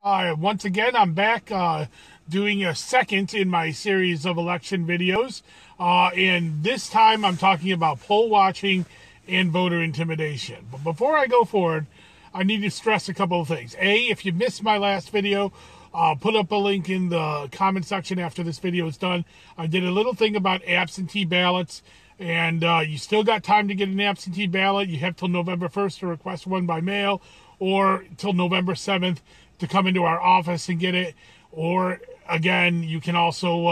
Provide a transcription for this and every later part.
Once again, I'm back doing a second in my series of election videos. And this time I'm talking about poll watching and voter intimidation. But before I go forward, I need to stress a couple of things. A, if you missed my last video, I'll put up a link in the comment section after this video is done. I did a little thing about absentee ballots, and you still got time to get an absentee ballot. You have till November 1st to request one by mail, or till November 7th to come into our office and get it. Or again, you can also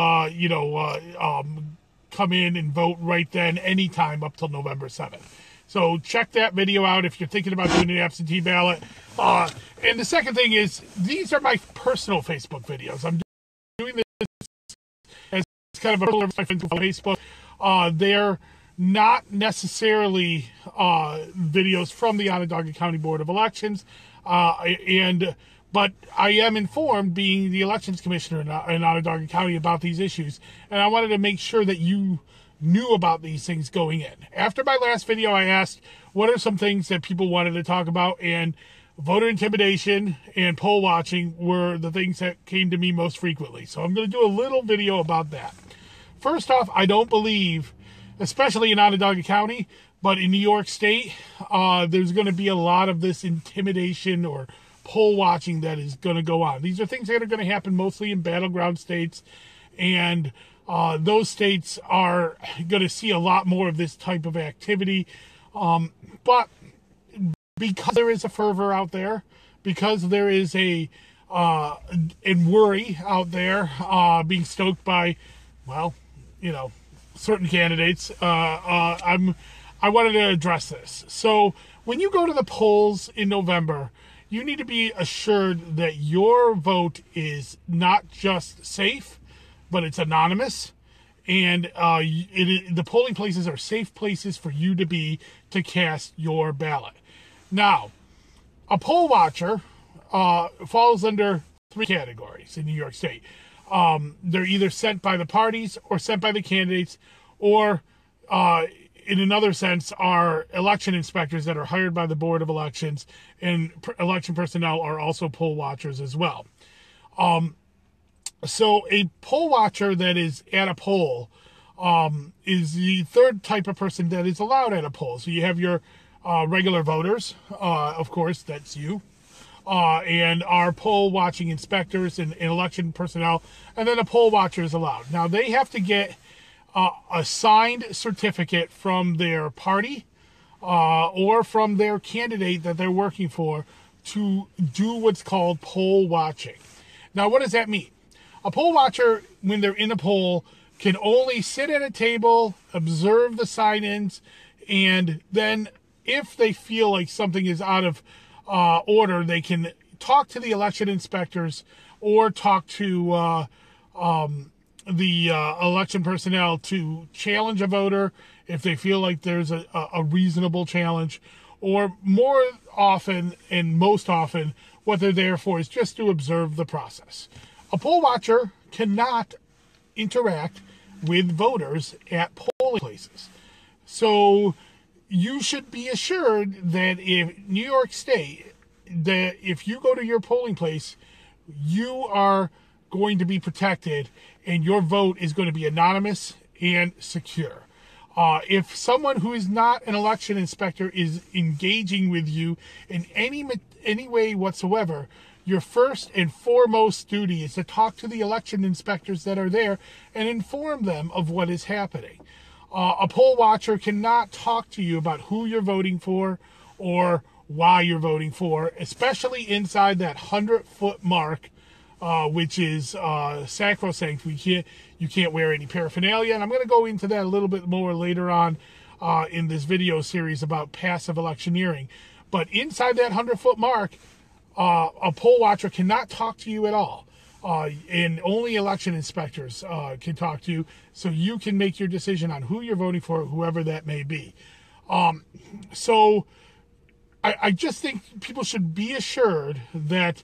come in and vote right then, anytime up till November 7th. So check that video out if you're thinking about doing an absentee ballot. And the second thing is, these are my personal Facebook videos. I'm doing this as kind of a personal my friends on Facebook. They're not necessarily videos from the Onondaga County Board of Elections, but I am informed, being the elections commissioner in Onondaga County, about these issues, and I wanted to make sure that you knew about these things going in. After my last video, I asked what are some things that people wanted to talk about, and voter intimidation and poll watching were the things that came to me most frequently. So I'm going to do a little video about that. First off, I don't believe, especially in Onondaga County, but in New York State, there's going to be a lot of this intimidation or poll watching that is going to go on. These are things that are going to happen mostly in battleground states, and those states are going to see a lot more of this type of activity. But because there is a fervor out there, because there is a worry out there being stoked by, well, certain candidates, I wanted to address this. So when you go to the polls in November, you need to be assured that your vote is not just safe, but it's anonymous, and the polling places are safe places for you to be to cast your ballot. Now, a poll watcher falls under three categories in New York State. They're either sent by the parties or sent by the candidates, or in another sense, are election inspectors that are hired by the Board of Elections, and election personnel are also poll watchers as well. So a poll watcher that is at a poll is the third type of person that is allowed at a poll. So you have your regular voters, of course, that's you, and our poll watching inspectors and election personnel, and then a poll watcher is allowed. Now, they have to get a signed certificate from their party or from their candidate that they're working for to do what's called poll watching. Now, what does that mean? A poll watcher, when they're in a poll, can only sit at a table, observe the sign-ins, and then if they feel like something is out of order, they can talk to the election inspectors or talk to the election personnel to challenge a voter if they feel like there's a reasonable challenge, or more often and most often what they're there for is just to observe the process. A poll watcher cannot interact with voters at polling places. So you should be assured that if New York State, that if you go to your polling place, you are going to be protected and your vote is going to be anonymous and secure. If someone who is not an election inspector is engaging with you in any way whatsoever, your first and foremost duty is to talk to the election inspectors that are there and inform them of what is happening. A poll watcher cannot talk to you about who you're voting for or why you're voting for, especially inside that 100-foot mark, which is sacrosanct. You can't wear any paraphernalia, and I'm going to go into that a little bit more later on in this video series about passive electioneering. But inside that 100-foot mark, a poll watcher cannot talk to you at all, and only election inspectors can talk to you, so you can make your decision on who you're voting for, whoever that may be. So I just think people should be assured that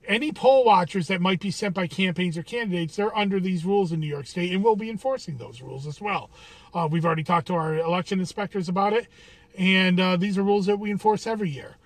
any poll watchers that might be sent by campaigns or candidates, they're under these rules in New York State, and we'll be enforcing those rules as well. We've already talked to our election inspectors about it, and these are rules that we enforce every year.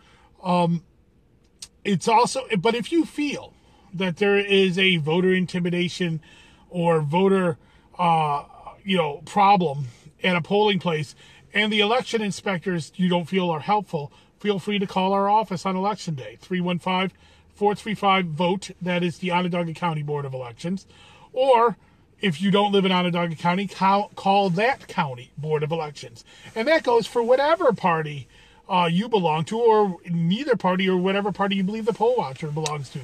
It's also, but if you feel that there is a voter intimidation or voter, problem at a polling place, and the election inspectors you don't feel are helpful, feel free to call our office on Election Day, 315-435-VOTE. That is the Onondaga County Board of Elections. Or if you don't live in Onondaga County, call that county Board of Elections. And that goes for whatever party you belong to, or neither party, or whatever party you believe the poll watcher belongs to.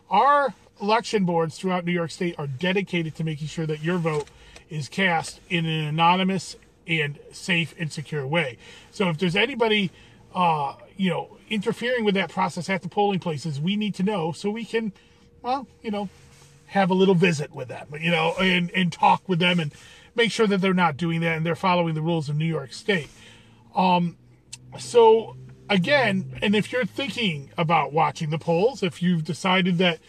Our election boards throughout New York State are dedicated to making sure that your vote is cast in an anonymous and safe and secure way. So if there's anybody interfering with that process at the polling places, we need to know so we can, have a little visit with them, and talk with them and make sure that they're not doing that and they're following the rules of New York State. So again, and if you're thinking about watching the polls, if you've decided that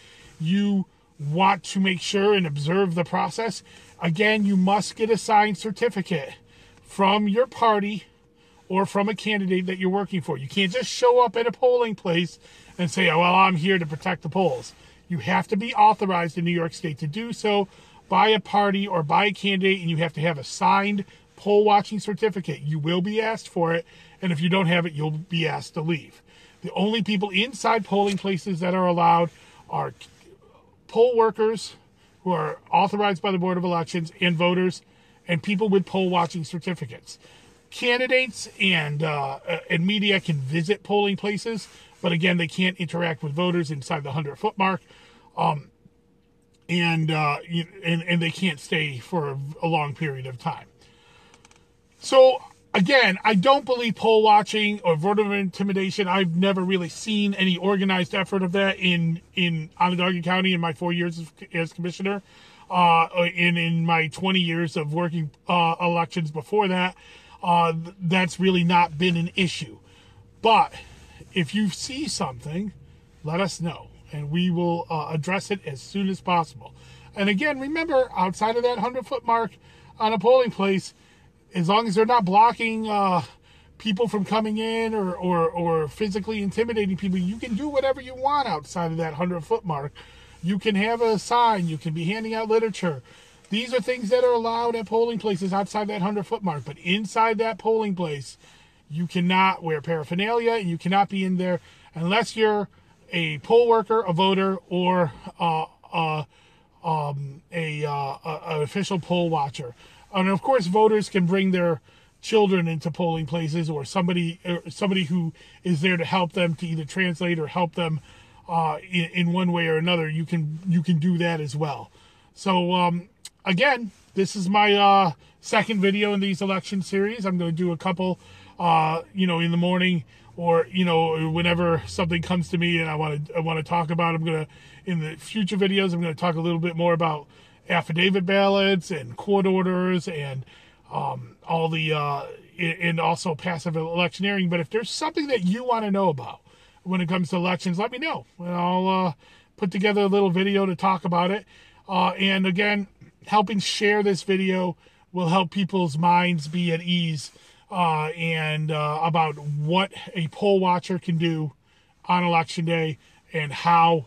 you want to make sure and observe the process, again, you must get a signed certificate from your party or from a candidate that you're working for. You can't just show up at a polling place and say, oh, well, I'm here to protect the polls. You have to be authorized in New York State to do so by a party or by a candidate, and you have to have a signed poll watching certificate. You will be asked for it, and if you don't have it, you'll be asked to leave. The only people inside polling places that are allowed are poll workers who are authorized by the Board of Elections, and voters, and people with poll watching certificates. Candidates and media can visit polling places, but again, they can't interact with voters inside the 100-foot mark, and they can't stay for a long period of time. So again, I don't believe poll watching or voter intimidation. I've never really seen any organized effort of that in Onondaga County in my 4 years as commissioner, and in my 20 years of working elections before that. That's really not been an issue. But if you see something, let us know, and we will address it as soon as possible. And again, remember, outside of that 100-foot mark on a polling place, as long as they're not blocking people from coming in or physically intimidating people, you can do whatever you want outside of that 100-foot mark. You can have a sign. You can be handing out literature. These are things that are allowed at polling places outside that 100-foot mark. But inside that polling place, you cannot wear paraphernalia, and you cannot be in there unless you're a poll worker, a voter, or an official poll watcher. And of course, voters can bring their children into polling places, or somebody who is there to help them, to either translate or help them in one way or another. You can do that as well. So again, this is my second video in these election series. I'm going to do a couple, in the morning, or whenever something comes to me and I want to talk about. In the future videos, I'm going to talk a little bit more about affidavit ballots and court orders and all the and also passive electioneering. But if there's something that you want to know about when it comes to elections, let me know, and I'll put together a little video to talk about it. And again, helping share this video will help people's minds be at ease and about what a poll watcher can do on Election Day, and how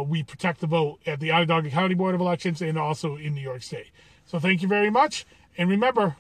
we protect the vote at the Onondaga County Board of Elections and also in New York State. So thank you very much. And remember,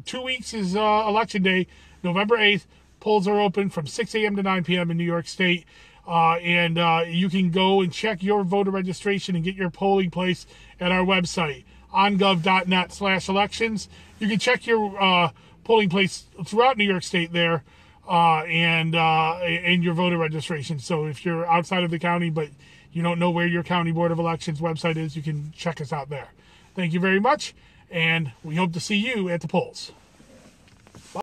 2 weeks is Election Day, November 8th. Polls are open from 6 a.m. to 9 p.m. in New York State. And you can go and check your voter registration and get your polling place at our website, ongov.net/elections. You can check your polling place throughout New York State there, and your voter registration. So if you're outside of the county but you don't know where your county Board of Elections website is, you can check us out there. Thank you very much, and we hope to see you at the polls.